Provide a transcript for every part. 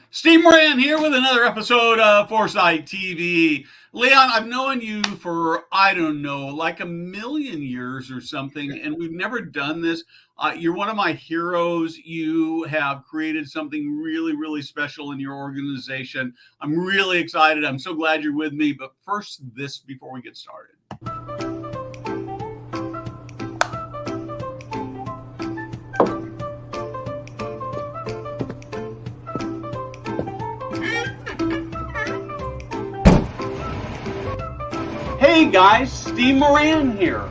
Steve Moran here with another episode of Foresight TV. Leon, I've known you for, I don't know, like a million years or something, and we've never done this. You're one of my heroes. You have created something really, really special in your organization. I'm really excited. I'm so glad you're with me. But first, this before we get started. Hey guys, Steve Moran here.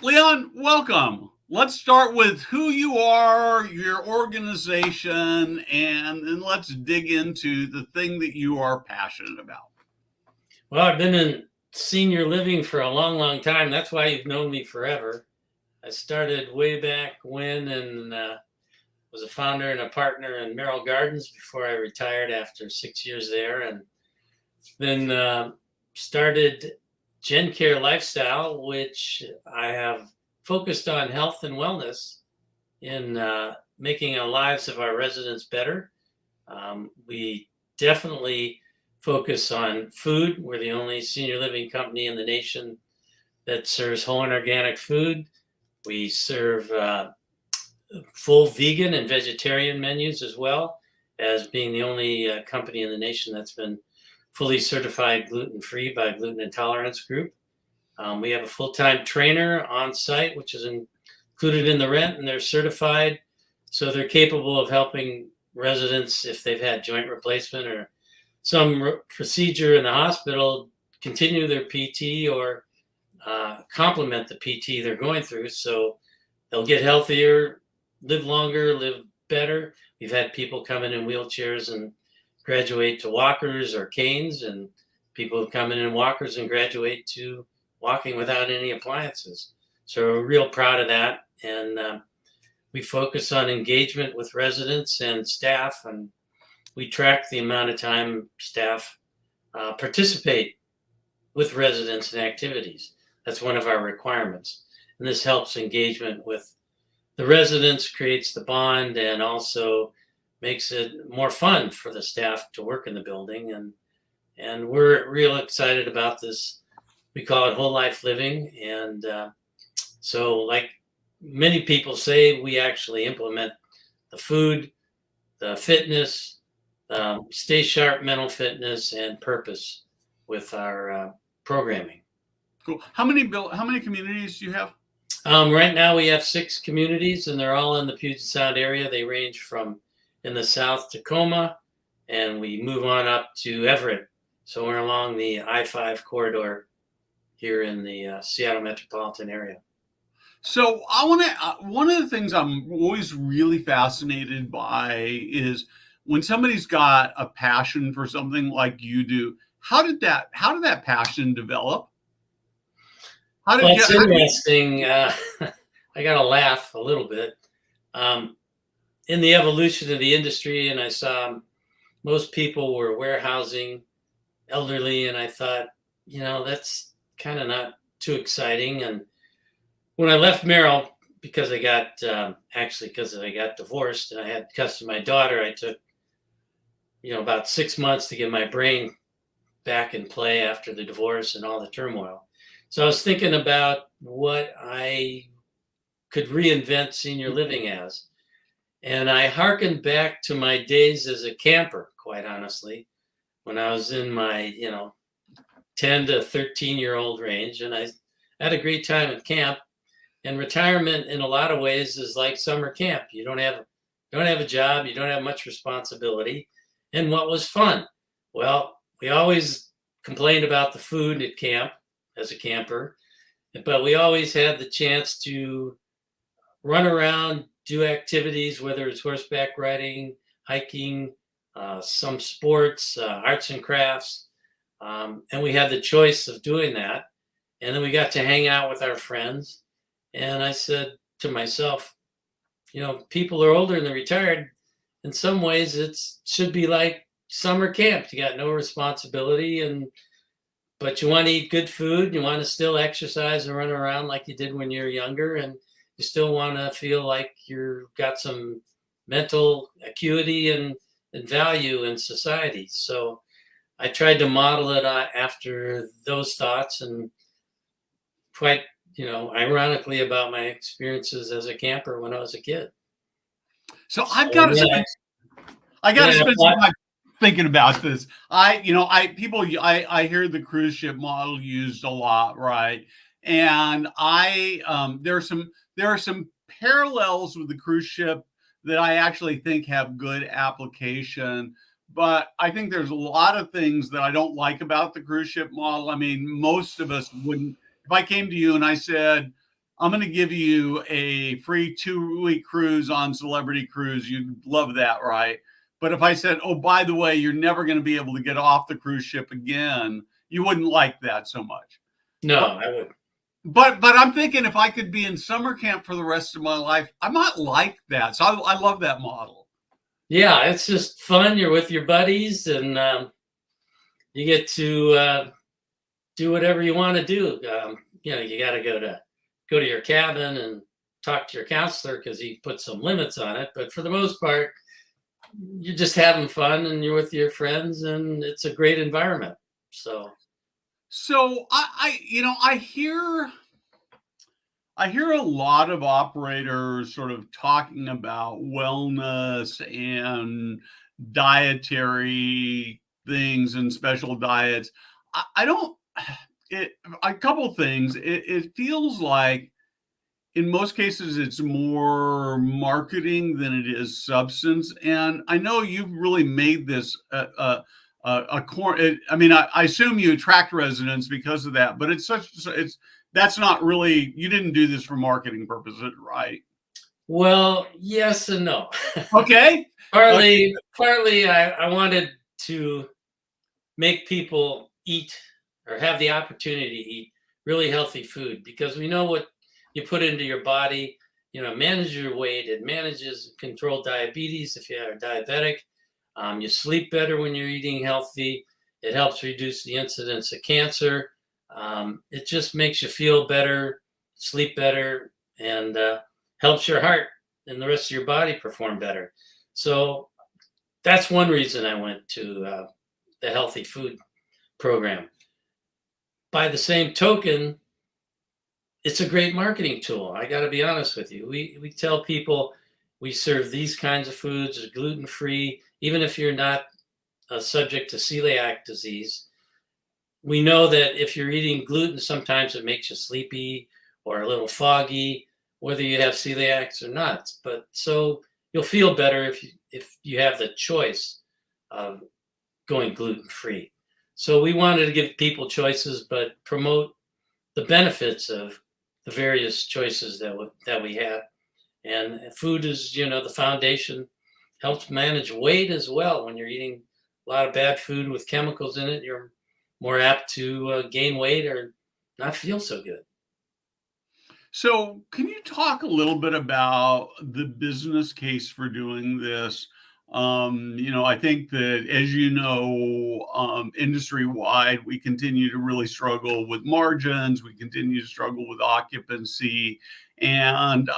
Leon, welcome. Let's start with who you are, your organization, and then let's dig into the thing that you are passionate about. Well, I've been in senior living for a long, long time. That's why you've known me forever. I started way back when and was a founder and a partner in Merrill Gardens before I retired after 6 years there. And then started Gencare Lifestyle, which I have focused on health and wellness in making the lives of our residents better. We definitely focus on food. We're the only senior living company in the nation that serves whole and organic food. We serve full vegan and vegetarian menus as well, as being the only company in the nation that's been fully certified gluten-free by Gluten Intolerance Group. We have a full-time trainer on site, which is included in the rent, and they're certified, so they're capable of helping residents if they've had joint replacement or some procedure in the hospital, continue their PT or complement the PT they're going through, so they'll get healthier, live longer, live better. We've had people come in wheelchairs and graduate to walkers or canes, and people who come in walkers and graduate to walking without any appliances. So we're real proud of that, and we focus on engagement with residents and staff, and we track the amount of time staff participate with residents and activities. That's one of our requirements. And this helps engagement with the residents, creates the bond, and also makes it more fun for the staff to work in the building. And we're real excited about this. We call it whole life living. And so like many people say, we actually implement the food, the fitness, stay sharp mental fitness, and purpose with our programming. Cool. How many communities do you have? Right now we have 6 communities, and they're all in the Puget Sound area. They range from in the south Tacoma, and we move on up to Everett. So we're along the I-5 corridor here in the Seattle metropolitan area. So I want to. One of the things I'm always really fascinated by is when somebody's got a passion for something like you do. How did that passion develop? It's interesting. I got to laugh a little bit. In the evolution of the industry, and I saw most people were warehousing elderly, and I thought, that's kind of not too exciting. And when I left Merrill, because I got divorced and I had custody of my daughter, I took, about 6 months to get my brain back in play after the divorce and all the turmoil. So I was thinking about what I could reinvent senior living as. And I hearkened back to my days as a camper, quite honestly, when I was in my, 10 to 13-year-old range. And I had a great time at camp. And retirement in a lot of ways is like summer camp. You don't have a job, you don't have much responsibility. And what was fun? Well, we always complained about the food at camp as a camper, but we always had the chance to run around, do activities, whether it's horseback riding, hiking, some sports, arts and crafts. And we had the choice of doing that. And then we got to hang out with our friends. And I said to myself, people are older and they're retired. In some ways, it should be like summer camp. You got no responsibility, and but you want to eat good food. You want to still exercise and run around like you did when you were younger, and you still want to feel like you've got some mental acuity and value in society. So I tried to model it after those thoughts, and quite, ironically about my experiences as a camper when I was a kid. So So, yeah, I got to yeah, spend some time thinking about this. I hear the cruise ship model used a lot, right? And there are some parallels with the cruise ship that I actually think have good application. But I think there's a lot of things that I don't like about the cruise ship model. I mean, most of us wouldn't. If I came to you and I said, I'm going to give you a free 2-week cruise on Celebrity Cruise, you'd love that, right? But if I said, oh, by the way, you're never going to be able to get off the cruise ship again, you wouldn't like that so much. no, But I would. but I'm thinking if I could be in summer camp for the rest of my life, I might like that. So I love that model. Yeah, it's just fun. You're with your buddies, and you get to do whatever you want to do. You got to go to your cabin and talk to your counselor because he put some limits on it. But for the most part, you're just having fun, and you're with your friends, and it's a great environment. So So I hear a lot of operators sort of talking about wellness and dietary things and special diets. I don't it a couple things. It feels like in most cases it's more marketing than it is substance. And I know you've really made this a core. I mean, I assume you attract residents because of that, but it's that's not really, you didn't do this for marketing purposes, right? well, yes and no. Okay. Okay. Partly, I wanted to make people eat or have the opportunity to eat really healthy food because we know what you put into your body, manages your weight. It manages control diabetes if you are diabetic. You sleep better when you're eating healthy. It helps reduce the incidence of cancer. It just makes you feel better, sleep better, and helps your heart and the rest of your body perform better. So that's one reason I went to the healthy food program. By the same token, it's a great marketing tool. I got to be honest with you. We tell people we serve these kinds of foods, gluten free, even if you're not subject to celiac disease. We know that if you're eating gluten, sometimes it makes you sleepy or a little foggy, whether you have celiacs or not. But so you'll feel better if you have the choice of going gluten free. So we wanted to give people choices, but promote the benefits of the various choices that we have. And food is, the foundation. Helps manage weight as well. When you're eating a lot of bad food with chemicals in it, you're more apt to gain weight or not feel so good. So, can you talk a little bit about the business case for doing this? I think that, as you know, industry wide, we continue to really struggle with margins. We continue to struggle with occupancy. And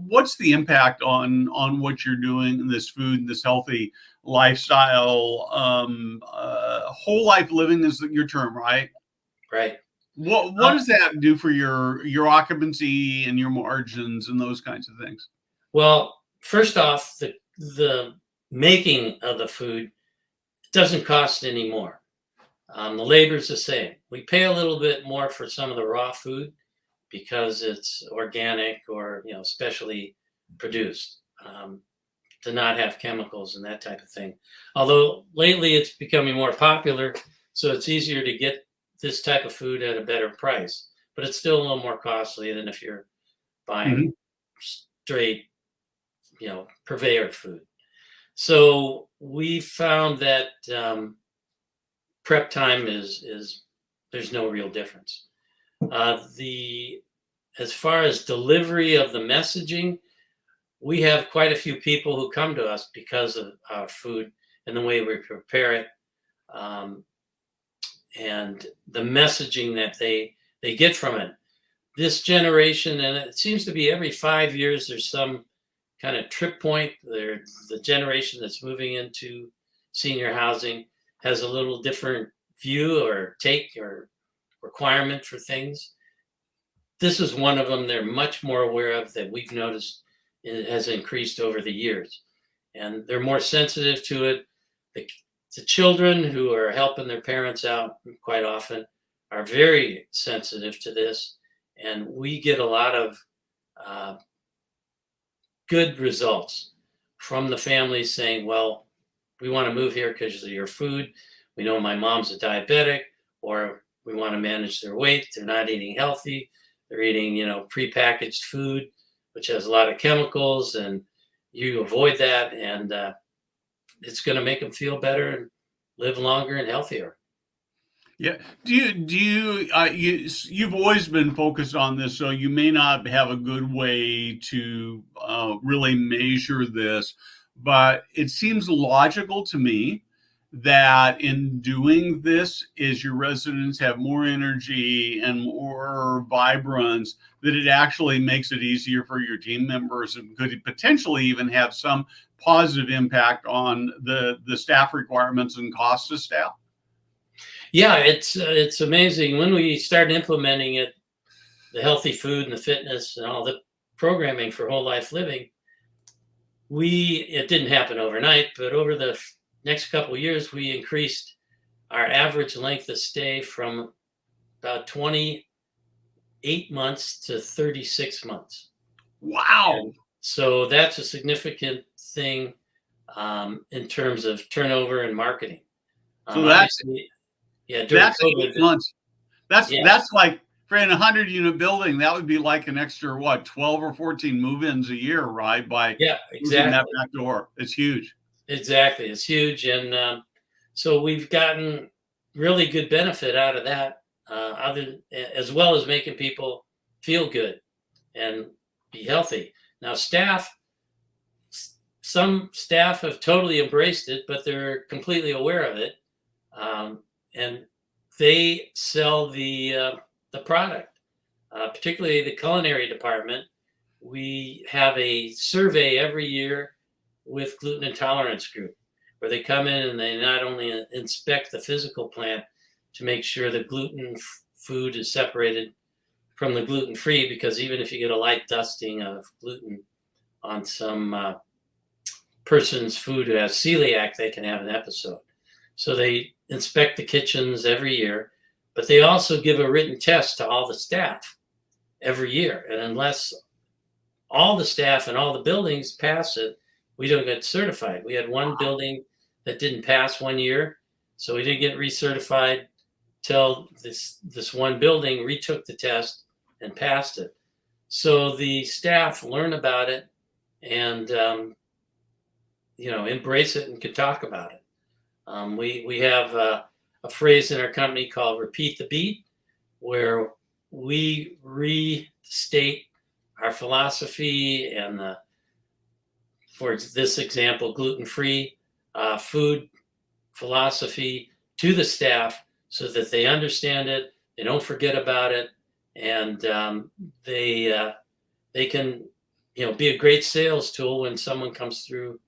what's the impact on what you're doing in this food, this healthy lifestyle? Whole life living is your term, right? Right. What Uh, does that do for your occupancy and your margins and those kinds of things? well, first off, the making of the food doesn't cost any more. The labor's the same. We pay a little bit more for some of the raw food because it's organic or specially produced, to not have chemicals and that type of thing. Although lately it's becoming more popular, so it's easier to get this type of food at a better price, but it's still a little more costly than if you're buying Mhm. straight, purveyor food. So we found that prep time is there's no real difference. The As far as delivery of the messaging, we have quite a few people who come to us because of our food and the way we prepare it. Um, and the messaging that they get from it. This generation, and it seems to be every 5 years, there's some kind of trip point. They're the generation that's moving into senior housing has a little different view or take or requirement for things. This is one of them they're much more aware of, that we've noticed it has increased over the years. And they're more sensitive to it. The children who are helping their parents out quite often are very sensitive to this. And we get a lot of good results from the families saying, well, we want to move here because of your food. We know my mom's a diabetic, or we want to manage their weight. They're not eating healthy. They're eating, prepackaged food, which has a lot of chemicals, and you avoid that, and it's going to make them feel better and live longer and healthier. Yeah. You've always been focused on this, so you may not have a good way to really measure this, but it seems logical to me that in doing this, is your residents have more energy and more vibrance, that it actually makes it easier for your team members and could potentially even have some positive impact on the staff requirements and cost of staff. Yeah, it's amazing when we start implementing it, the healthy food and the fitness and all the programming for whole life living. It didn't happen overnight, but over the next couple of years, we increased our average length of stay from about 28 months to 36 months. Wow. And so that's a significant thing in terms of turnover and marketing. So that's that's COVID, 8 months. That's like for in a 100-unit building, that would be like an extra 12 or 14 move-ins a year, right? By using that back door. It's huge. Exactly, it's huge, and so we've gotten really good benefit out of that, as well as making people feel good and be healthy. Now, some staff have totally embraced it, but they're completely aware of it, and they sell the product, particularly the culinary department. We have a survey every year with gluten intolerance group, where they come in and they not only inspect the physical plant to make sure the gluten food is separated from the gluten-free, because even if you get a light dusting of gluten on some person's food who has celiac, they can have an episode. So they inspect the kitchens every year, but they also give a written test to all the staff every year. And unless all the staff and all the buildings pass it, we don't get certified. We had one building that didn't pass 1 year, so we didn't get recertified till this one building retook the test and passed it. So the staff learn about it and embrace it and can talk about it. We have a phrase in our company called "repeat the beat," where we restate our philosophy and for this example, gluten-free food philosophy to the staff so that they understand it, they don't forget about it, and they can be a great sales tool when someone comes through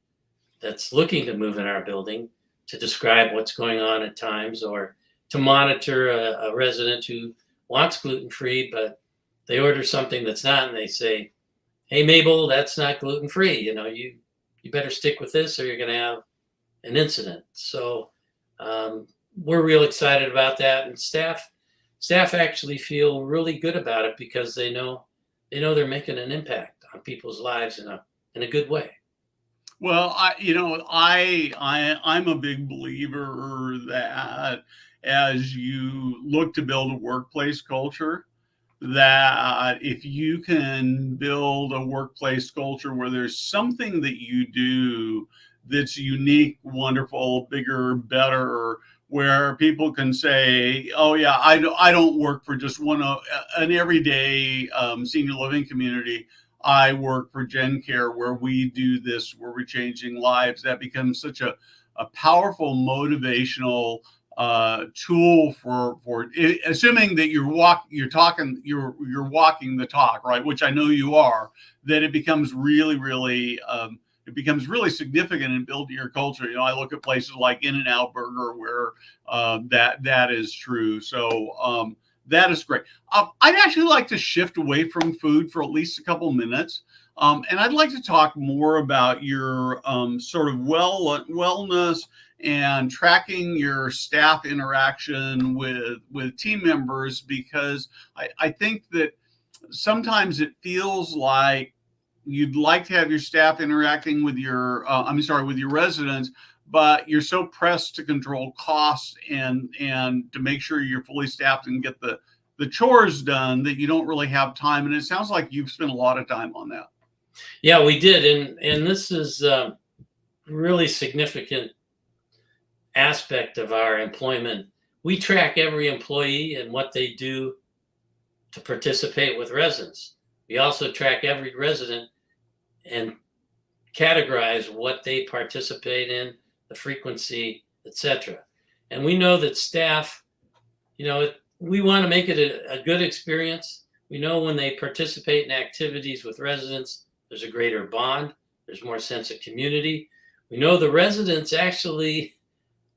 that's looking to move in our building, to describe what's going on at times, or to monitor a resident who wants gluten-free, but they order something that's not, and they say, "Hey, Mabel, that's not gluten-free. You better stick with this or you're going to have an incident." So we're real excited about that. And staff actually feel really good about it because they know they're making an impact on people's lives in a good way. Well, I'm a big believer that as you look to build a workplace culture, that if you can build a workplace culture where there's something that you do that's unique, wonderful, bigger, better, where people can say, "Oh yeah, I don't work for just an everyday senior living community. I work for Gencare, where we do this, where we're changing lives." That becomes such a powerful motivational tool for assuming that you're walking the talk, right? Which I know you are. That it becomes really it becomes really significant in building your culture. I look at places like In-N-Out Burger where that is true. So that is great. I'd actually like to shift away from food for at least a couple minutes. And I'd like to talk more about your sort of wellness and tracking your staff interaction with team members, because I think that sometimes it feels like you'd like to have your staff interacting with with your residents, but you're so pressed to control costs and to make sure you're fully staffed and get the chores done that you don't really have time. And it sounds like you've spent a lot of time on that. Yeah, we did, and this is really significant aspect of our employment. We track every employee and what they do to participate with residents. We also track every resident and categorize what they participate in, the frequency, etc. And we know that staff, we want to make it a good experience. We know when they participate in activities with residents, there's a greater bond, there's more sense of community. We know the residents actually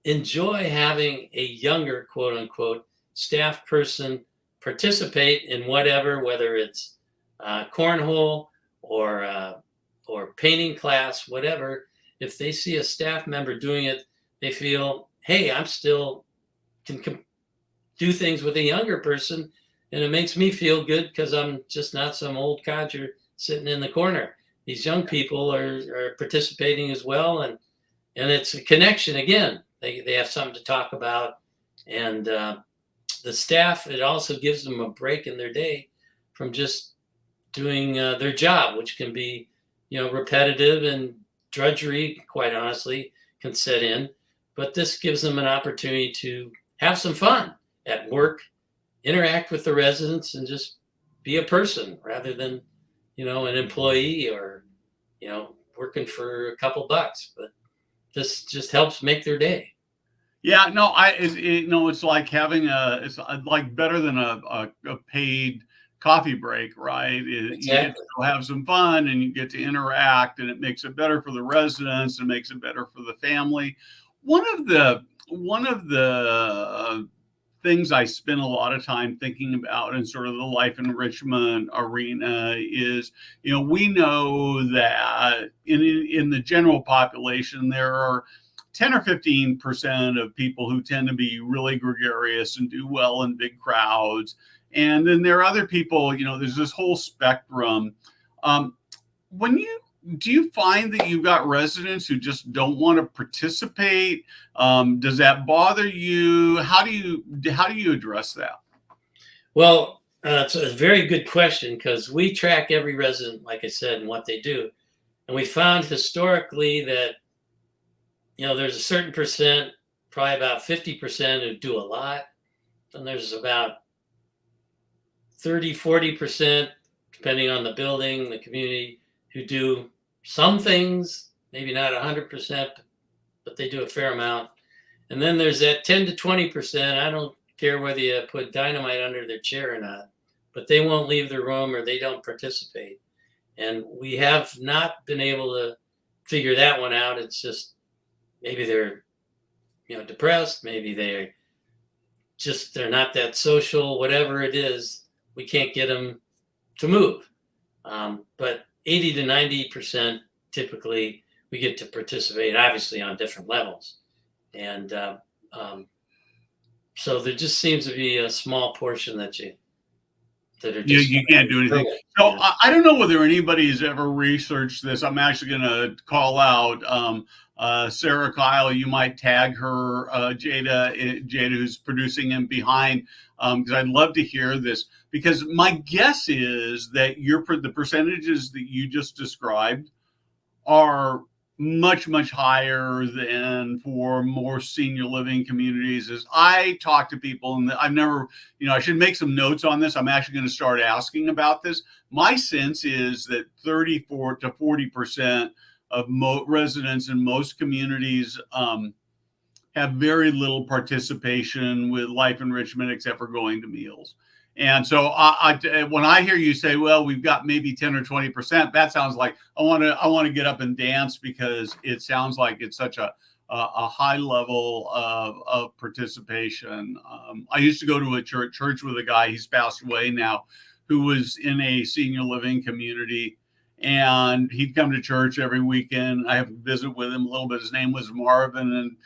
enjoy having a younger, quote unquote, staff person participate in whether it's cornhole or painting class, whatever. If they see a staff member doing it, they feel, hey, I'm still can do things with a younger person, and it makes me feel good because I'm just not some old codger sitting in the corner. These young people are participating as well, and it's a connection again. They have something to talk about, and the staff, it also gives them a break in their day from just doing their job, which can be repetitive and drudgery, quite honestly, can set in. But this gives them an opportunity to have some fun at work, interact with the residents, and just be a person rather than an employee or working for a couple bucks. But this just helps make their day. Yeah, no, it's like having it's like better than a paid coffee break, right? Exactly. You get to have some fun and you get to interact, and it makes it better for the residents and makes it better for the family. One of the things I spend a lot of time thinking about in sort of the life enrichment arena is, we know that in the general population, there are 10 or 15% of people who tend to be really gregarious and do well in big crowds. And then there are other people, there's this whole spectrum. Do you find that you've got residents who just don't want to participate? Does that bother you? How do you address that? Well, it's a very good question, because we track every resident, like I said, and what they do. And we found historically that, there's a certain percent, probably about 50% who do a lot. And there's about 30-40%, depending on the building, the community, who do some things, maybe not 100%, but they do a fair amount. And then there's that 10 to 20%. I don't care whether you put dynamite under their chair or not, but they won't leave the room or they don't participate. And we have not been able to figure that one out. It's just maybe they're depressed, maybe they're not that social, whatever it is. We can't get them to move. But 80 to 90% typically we get to participate, obviously on different levels. And so there just seems to be a small portion that are just you can't do anything. So I don't know whether anybody has ever researched this. I'm actually going to call out Sarah Kyle. You might tag her, Jada, who's producing him behind, because I'd love to hear this. Because my guess is that the percentages that you just described are much, much higher than for more senior living communities. As I talk to people, and I've never, I should make some notes on this. I'm actually going to start asking about this. My sense is that 34 to 40% of residents in most communities have very little participation with life enrichment except for going to meals. And so when I hear you say, well, we've got maybe 10 or 20%, that sounds like I want to get up and dance, because it sounds like it's such a high level of participation. I used to go to a church with a guy, he's passed away now, who was in a senior living community, and he'd come to church every weekend. I have to visit with him a little bit. His name was Marvin, and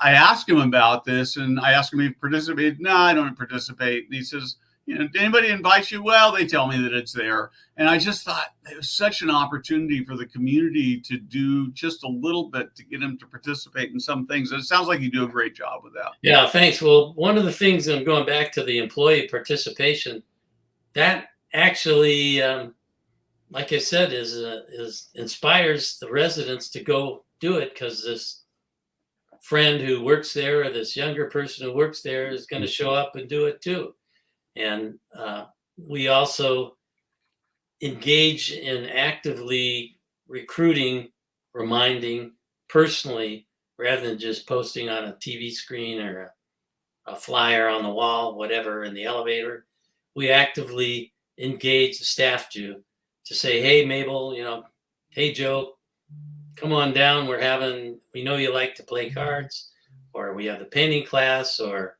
I asked him about this, and I asked him if he participated. No, I don't participate. And he says, did anybody invite you? Well, they tell me that it's there. And I just thought it was such an opportunity for the community to do just a little bit to get them to participate in some things. It sounds like you do a great job with that. Yeah, thanks. Well, one of the things, I'm going back to the employee participation, that actually, like I said, is inspires the residents to go do it, because this friend who works there, or this younger person who works there, is going to show up and do it too. And we also engage in actively recruiting, reminding personally, rather than just posting on a TV screen or a flyer on the wall, whatever, in the elevator. We actively engage, the staff to say, hey, Mabel, hey, Joe, come on down. We know you like to play cards, or we have the painting class, or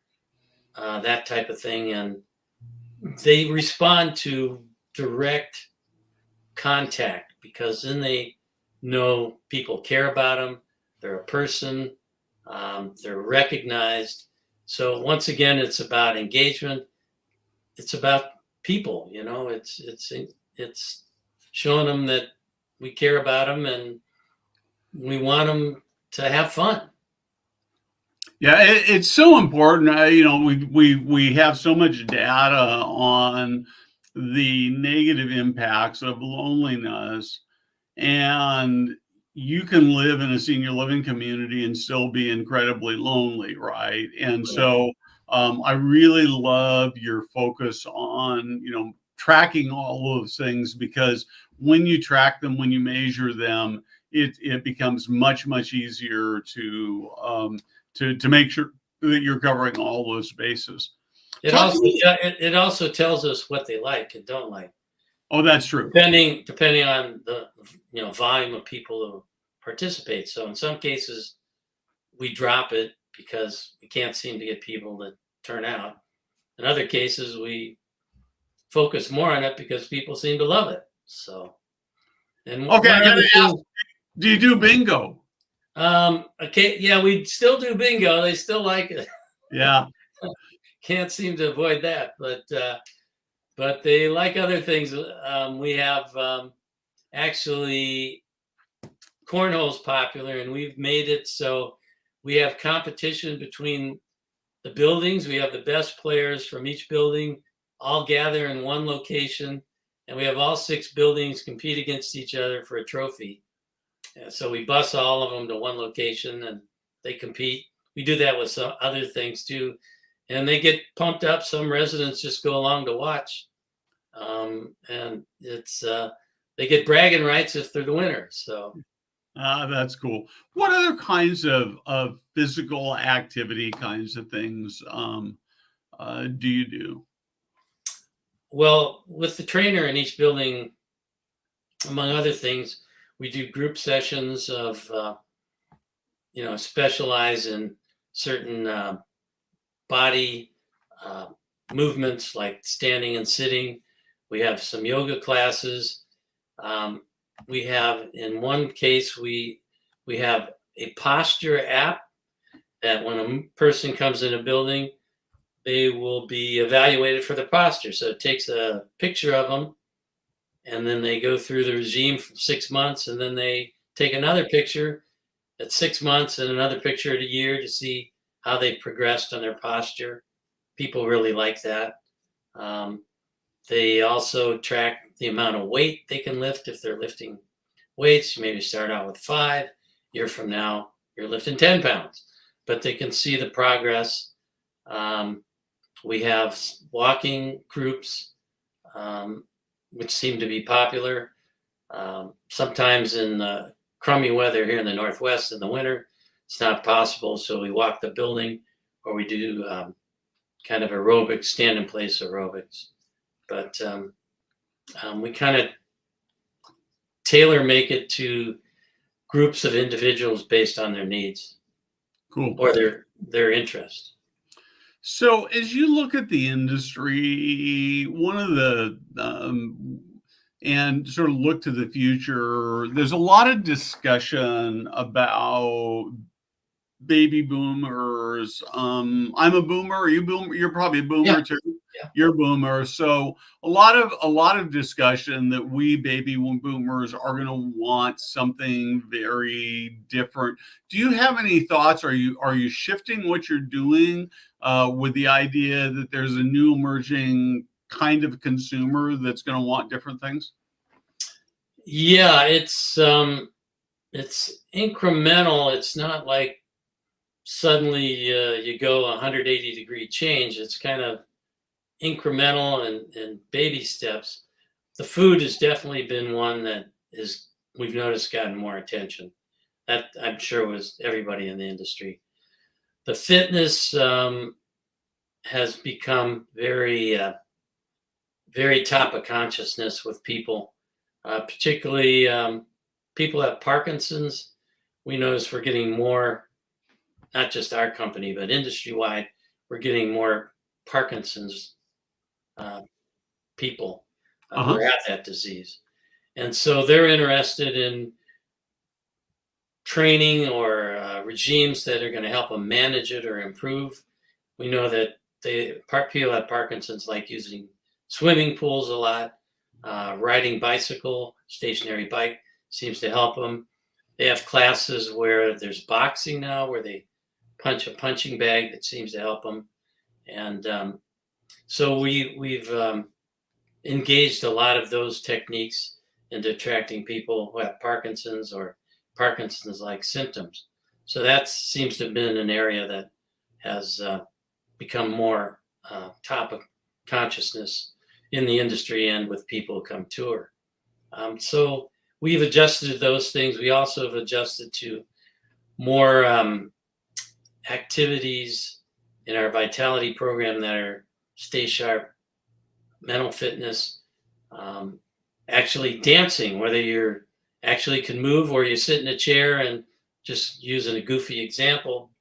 that type of thing. And they respond to direct contact, because then they know people care about them. They're a person. They're recognized. So once again, it's about engagement. It's about people. It's showing them that we care about them and we want them to have fun. Yeah, it's so important. We have so much data on the negative impacts of loneliness, and you can live in a senior living community and still be incredibly lonely, right? And so I really love your focus on tracking all those things, because when you track them, when you measure them, it becomes much easier to make sure that you're covering all those bases. It also tells us what they like and don't like. Oh, that's true. Depending on the volume of people who participate. So in some cases, we drop it because we can't seem to get people to turn out. In other cases, we focus more on it because people seem to love it. So, and okay, I gotta ask, do you do bingo? Okay, yeah, we still do bingo. They still like it. Yeah. Can't seem to avoid that, but they like other things. We have actually cornhole's popular, and we've made it so we have competition between the buildings. We have the best players from each building all gather in one location, and we have all 6 buildings compete against each other for a trophy. And so we bus all of them to one location and they compete. We do that with some other things too. And they get pumped up. Some residents just go along to watch. And it's they get bragging rights if they're the winner. So that's cool. What other kinds of physical activity kinds of things do you do? Well, with the trainer in each building, among other things, we do group sessions of, specialize in certain body movements like standing and sitting. We have some yoga classes. We have, in one case, we have a posture app that when a person comes in a building, they will be evaluated for the posture. So it takes a picture of them, and then they go through the regime for 6 months, and then they take another picture at 6 months and another picture at a year to see how they've progressed on their posture. People really like that. They also track the amount of weight they can lift. If they're lifting weights, you maybe start out with 5. A year from now, you're lifting 10 pounds. But they can see the progress. We have walking groups, which seem to be popular. Sometimes in crummy weather here in the Northwest in the winter, it's not possible. So we walk the building, or we do kind of aerobics, stand in place aerobics. But we kind of tailor make it to groups of individuals based on their needs Cool. or their interest. So, as you look at the industry, one of the and sort of look to the future, there's a lot of discussion about baby boomers. I'm a boomer. Are you boomer? You're probably a Yeah, boomer too. yeah. You're a boomer. So a lot of discussion that we baby boomers are going to want something very different. Do you have any thoughts? Are you shifting what you're doing with the idea that there's a new emerging kind of consumer that's going to want different things? Yeah, it's incremental. It's not like suddenly you go 180-degree change. It's kind of incremental and baby steps. The food has definitely been one that is we've noticed gotten more attention. That I'm sure was everybody in the industry. The fitness has become very top of consciousness with people, particularly people at Parkinson's. We notice we're getting more, not just our company, but industry wide, we're getting more Parkinson's people who Uh-huh. have that disease. And so they're interested in training or regimes that are going to help them manage it or improve. We know that people at Parkinson's like using swimming pools a lot, riding bicycle, stationary bike seems to help them. They have classes where there's boxing now, where they punch a punching bag that seems to help them. And so we've engaged a lot of those techniques into attracting people who have Parkinson's or Parkinson's-like symptoms. So that seems to have been an area that has become more top of consciousness in the industry and with people who come tour. So we've adjusted those things. We also have adjusted to more activities in our vitality program that are stay sharp, mental fitness, actually dancing, whether you're actually can move or you sit in a chair, and just using a goofy example,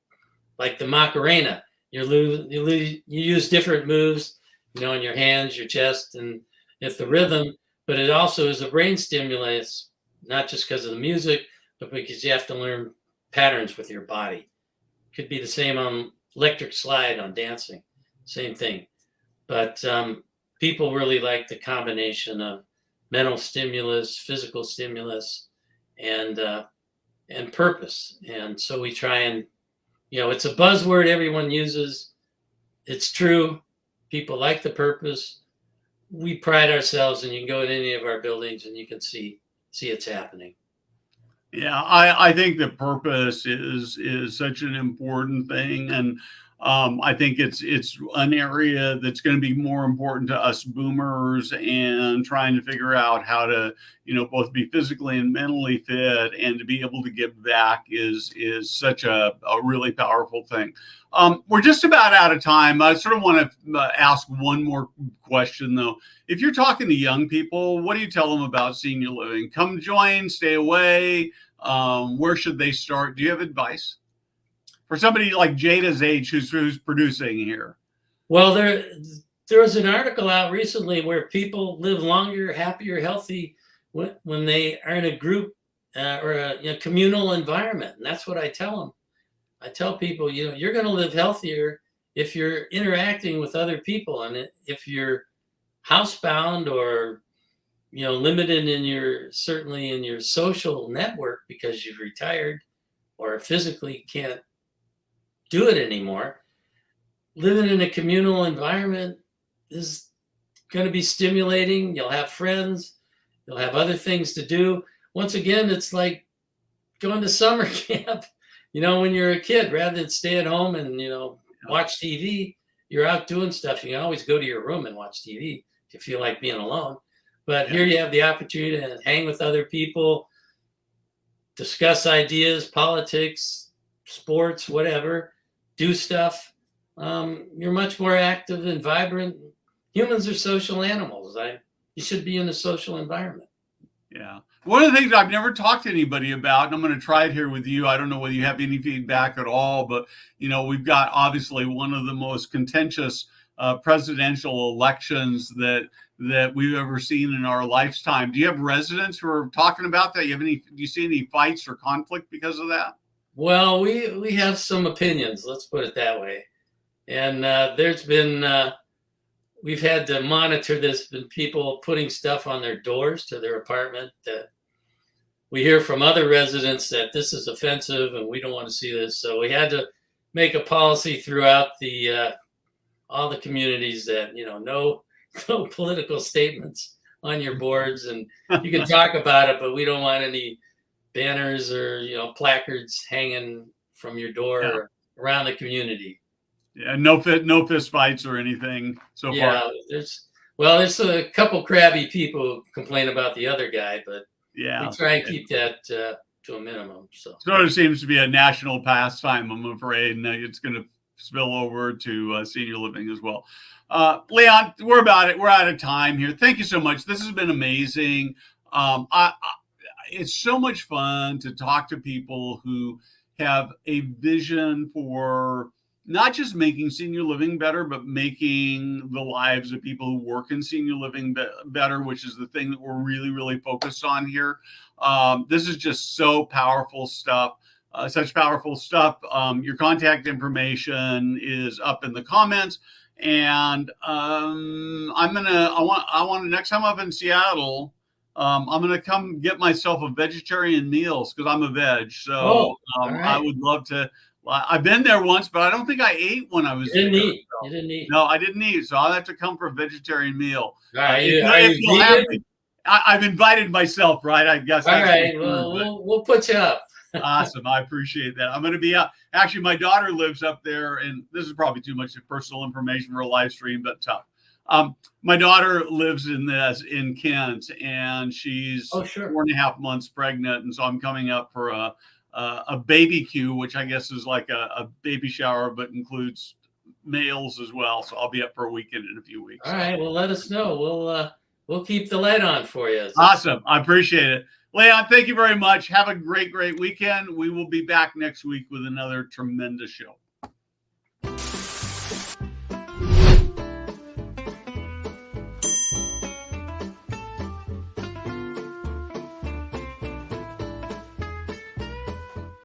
like the Macarena, you use different moves, in your hands, your chest, and it's the rhythm, but it also is a brain stimulus, not just because of the music, but because you have to learn patterns with your body. Could be the same on electric slide on dancing, same thing. But people really like the combination of mental stimulus, physical stimulus, and purpose. And so we try and, it's a buzzword everyone uses. It's true. People like the purpose. We pride ourselves, and you can go in any of our buildings and you can see it's happening. Yeah, I think the purpose is such an important thing, and I think it's an area that's going to be more important to us boomers, and trying to figure out how to both be physically and mentally fit, and to be able to give back is such a really powerful thing. We're just about out of time. I sort of want to ask one more question though. If you're talking to young people, what do you tell them about senior living? Come join, stay away. Where should they start? Do you have advice for somebody like Jada's age who's producing here? Well, there was an article out recently where people live longer, happier, healthy when they are in a group or a communal environment, and that's what I tell them. I tell people, you're going to live healthier if you're interacting with other people, and if you're housebound or limited certainly in your social network because you've retired or physically can't do it anymore, living in a communal environment is going to be stimulating. You'll have friends, you'll have other things to do. Once again, it's like going to summer camp, when you're a kid, rather than stay at home and, watch TV, you're out doing stuff. You can always go to your room and watch TV if you feel like being alone. But here you have the opportunity to hang with other people, discuss ideas, politics, sports, whatever, do stuff, you're much more active and vibrant. Humans are social animals. You should be in a social environment. Yeah. One of the things I've never talked to anybody about, and I'm going to try it here with you. I don't know whether you have any feedback at all, but we've got obviously one of the most contentious presidential elections that we've ever seen in our lifetime. Do you have residents who are talking about that? Do you see any fights or conflict because of that? Well, we have some opinions. Let's put it that way. And there's been we've had to monitor this. Been people putting stuff on their doors to their apartment. We hear from other residents that this is offensive and we don't want to see this. So we had to make a policy throughout all the communities that no political statements on your boards, and you can talk about it, but we don't want any banners or placards hanging from your door around the community. Yeah, no fist fights or anything so far. There's a couple crabby people who complain about the other guy, but we try and keep that to a minimum. So sort of seems to be a national pastime, I'm afraid, and it's going to spill over to senior living as well. Leon, we're out of time here. Thank you so much. This has been amazing. It's so much fun to talk to people who have a vision for not just making senior living better, but making the lives of people who work in senior living better, which is the thing that we're really, really focused on here. This is just so powerful stuff. Such powerful stuff. Your contact information is up in the comments, and I want next time I'm in Seattle, I'm gonna come get myself a vegetarian meals because I'm a veg. So right. I would love to. I've been there once, but I don't think I ate when I was there. You didn't eat. No, I didn't eat. So I'll have to come for a vegetarian meal. Are you I've invited myself, right? I guess. All right. Well, we'll put you up. Awesome. I appreciate that. I'm going to be out. Actually, my daughter lives up there, and this is probably too much personal information for a live stream, but tough. My daughter lives in Kent, and she's 4.5 months pregnant, and so I'm coming up for a baby queue, which I guess is like a baby shower, but includes males as well. So I'll be up for a weekend in a few weeks. All right. Well, let us know. We'll keep the light on for you. Awesome. I appreciate it. Leon, thank you very much. Have a great weekend. We will be back next week with another tremendous show.